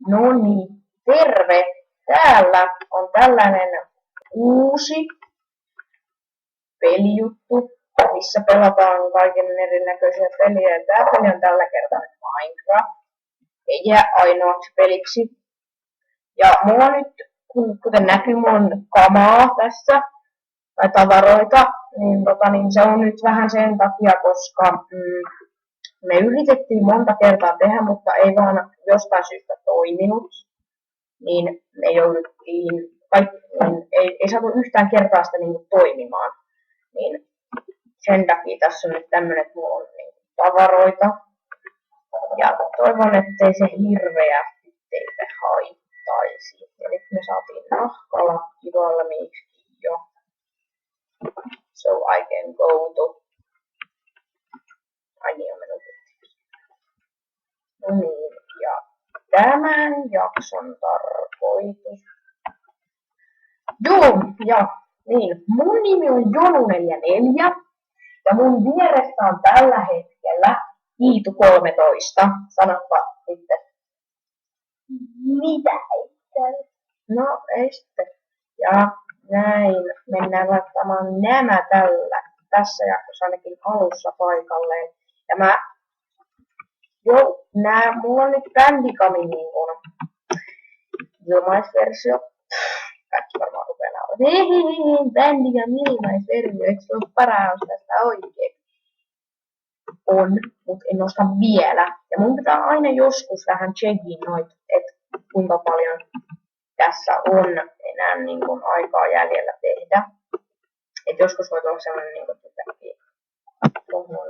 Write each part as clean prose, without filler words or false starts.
No niin, terve! Täällä on tällainen uusi pelijuttu, missä pelataan kaiken erinäköisiä pelejä. Tää peli on tällä kertaa Minecraft. Ei jää ainoaksi peliksi. Ja mulla nyt, kuten näkyy, mulla on kamaa tässä, tai tavaroita, niin se on nyt vähän sen takia, koska me yritettiin monta kertaa tehdä, mutta ei vaan jostain syystä toiminut. Niin me jouduttiin, ei saatu yhtään kertaa sitä toimimaan. Niin sen takia tässä on nyt tämmönen, että mulla on tavaroita. Ja toivon, ettei se hirveästi teitä haittaisi. Ja nyt me saatiin nahkalakki valmiiksi jo. So I can go to... Ai niin on mennyt. No niin, ja tämän jakson tarkoitus. Joo, ja niin, mun nimi on Jonu44 ja mun vieressä on tällä hetkellä Iitu13. Sanoppa sitten. Mitä itse? No, ei sitten. Ja näin mennään laittamaan nämä tässä jaksossa ainakin alussa paikalleen. Ja mulla on nyt Bandikamin ilmaisversio. Kaikki varmaan rupeaa nauramaan. Bandikam ilmaisversio, eikö se ole paras tästä oikein? On, mutta en osta vielä. Ja mun pitää aina joskus vähän tsekin noit, että kuinka paljon tässä on enää aikaa jäljellä tehdä. Et joskus voi olla sellainen tohon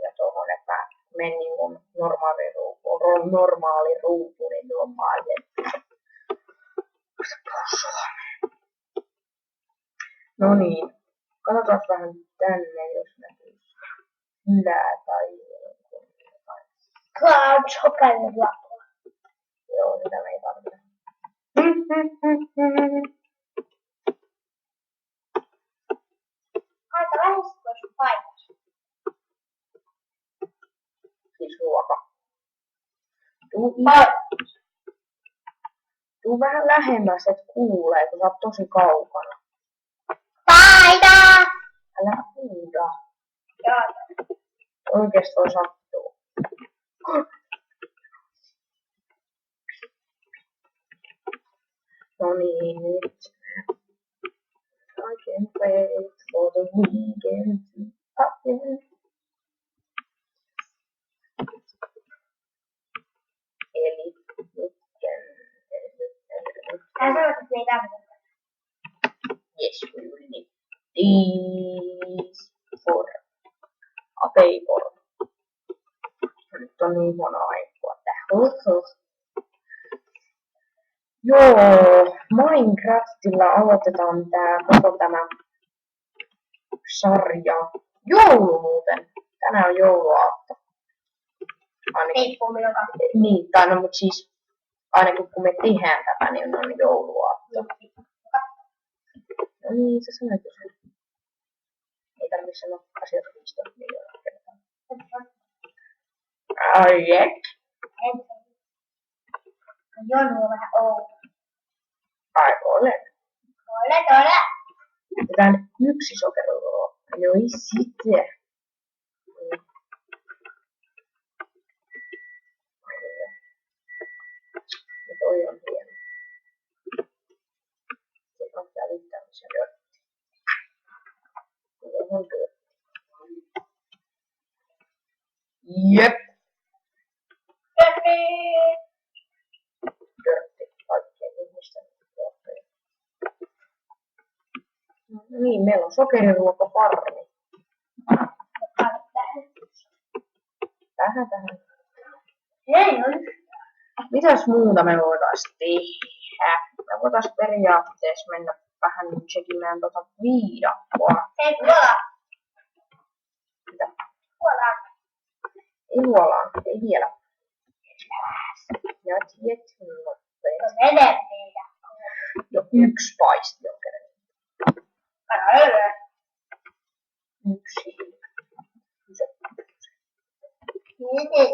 ja tohon, että mä menen normaali ruutuun, niin normaali. No niin, katsotaan vähän tänne, jos näkyy ylää tai jotain. Sokerilla. Joo, sitä me ei tarvitse. Aika lähestyy tuossa paikassa. Siis ruoka. Tuu vähän lähemmäs, et kuulee, kun sä oot tosi kaukana. Paita! Älä huuda. Joo. Oikeesti voi sattua. No niin, nyt. I can't wait for the weekend to happen. Eli Hän sanoo, että me ei tarvitse. yes, we will need these for a paper. Nyt on niin huono aikaa tähän. Joo, Minecraftilla aloitetaan koko tämä sarja. Joulu muuten. Tänään on jouluaatto. Ei kumminkaan. Niin, tai no, mutta siis ainakin kun me tehdään tätä, niin on jouluaatto. No niin, se sanoit jo sen. Ei tarvitse sanoa asioita 15 miljoonaa kertaa. Ai jep. Jonu on vähän outo. Ai olen. Ole. Jätetään yksi sokeriruoka. Joo, sitten. Ja toi on hieno. Se on tää liittämisen dörtti. Tuo on dörtti. Jep. Dörtti kaikkien ihmisten tuotteja. No niin, meillä on sokeriruokafarmi. Tähän. Ei on. Mitäs muuta me voitais tehdä? Me voitais periaatteessa mennä vähän tsekimään viidakkoa. Ei kuola. Mitä? Kuola. Ei huolaan, ei vielä. Not yet. On edelleen. Jo yksi paisti on kerennyt. Älä ylös. Yksi. Miten?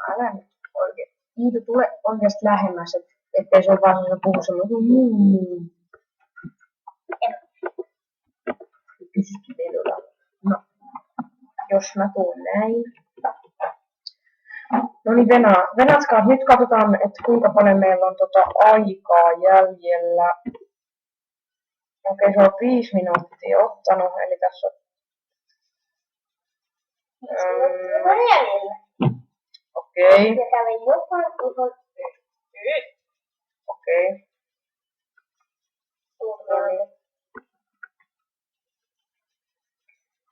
Älä nyt. Iitu, tule oikeasti lähemmäs, ettei se ole vaan se puhu semmoinen. Pystyy vedolla. No, jos mä tuun näin. No niin, venatkaa. Nyt katsotaan, että kuinka paljon meillä on aikaa jäljellä. Okei, se on 5 minuuttia ottanut, eli tässä on... Okei. Ja kävin jotain uskon. Okei.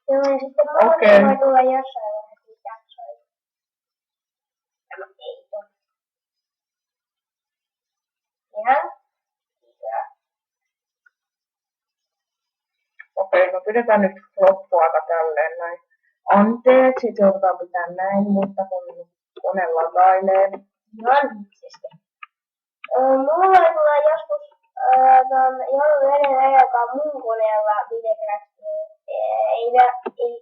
Joo, ja sitten voi tulla jossain vaiheessa jaksoja. Tämä ei ole. Ihan hyvä. Okei, no pidetään nyt loppuaika tälleen näin. Anteeksi, että joudutaan pitää näin, mutta kun kone latailee. No niin, siis. Mulla oli tulla joskus joulun ennen aikaa mun koneella Minecraft. Ei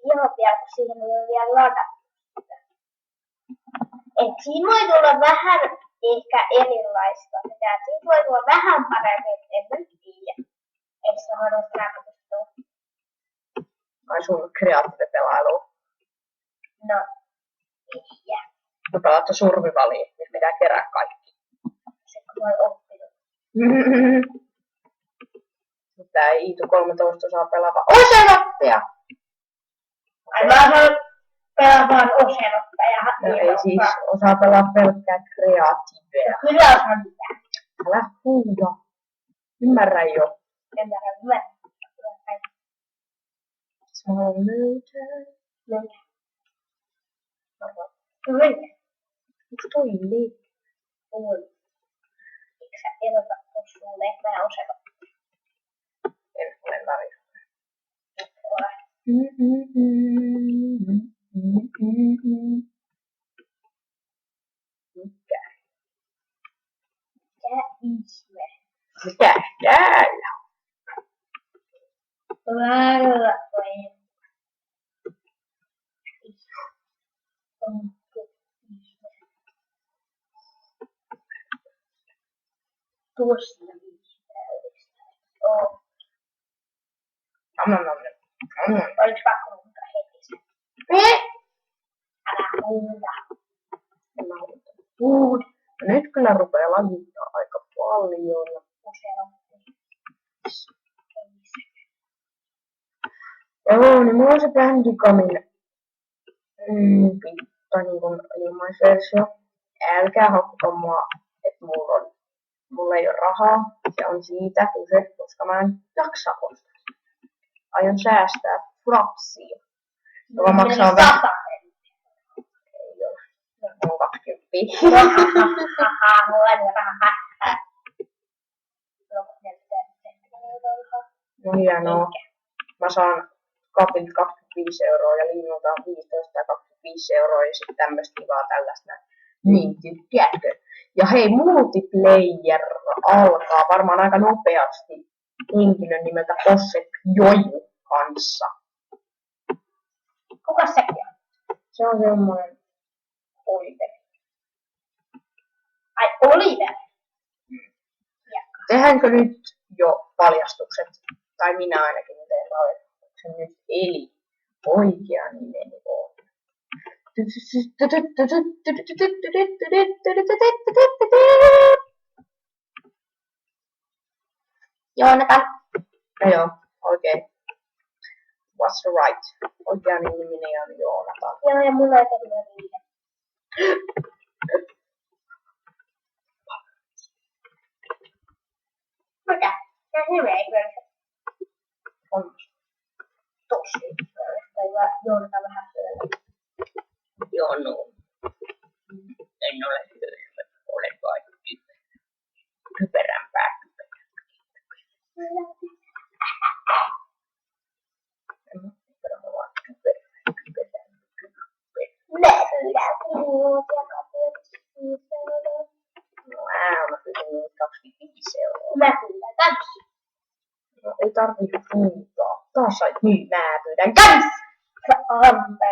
ihan pian, kun siinä ei ole vielä ladattu. Et siinä voi tulla vähän ehkä erilaista. Siinä voi tulla vähän paremmin, en mä tiedä. Eikö se voinut tarkoitustua? Ai sun kreatiivipelailu. No, ei. Me pelaattu survivaliin, nyt pitää kerää kaikki. Se kun voi oppinut. Tää ei Iitu 13 osaa pelata Oselottia! Ai mä osaan pelaa vaan Oselottia. No ei siis osaa pelaa pelkkää kreatiivea. Kyllä osaan mitään. Älä huuda. Ymmärrä jo. Ymmärrän hyvä. Small mountain. Kyllä. Onks toi liikki? On. Eikö sä erota sulle, että mä Oselottia? En ole tarjonnut. Mikä? Mikä ihme? Mikä täällä? Väärällä vai? Onko ihme? Tuossa ihmeellistä. Oo. Olis pakko huutaa heti sen. Älä huuda. En mä huuda. Nyt kyllä rupee lagittaa aika paljon. Useampi. Joo, niin mulla on se Bandicoomin tai niin ilmaisversio. Älkää haukkuko mua, että mulla ei ole rahaa. Se on siitä kyse, koska mä en jaksa ostaa. Aion säästää frapsia, joka maksaa vähän. Ei ole. On 20. No hienoa. Mä saan kapilta 25 € ja Linnulta 15 tai 25 € ja sitten tämmöstä kivaa tällaista. Niin, tiedätkö? Ja hei, multiplayer alkaa varmaan aika nopeasti henkilön nimeltä Possep Joju kanssa. Kuka sekin on? Se on semmoinen Oliver. Ai Oliver? Tehdäänkö nyt jo paljastukset? Tai minä ainakin teen paljastuksen nyt. Eli oikea nimeni on. Joonatan. No joo, oikein. What's right? Oikea nimeni on Joonatan. Joo, ja mulla on vielä niitä. Mitä? Tää hyvä, eikö se? On. Tosi hyvä. Joonatan vähän hyvä. Joo, no. En ole hyvä. Olen vain typerämpää. Mä pyydän kans. No ei tarvitse huutaa. Taas sait niin, mä pyydän kans! Anteeksi.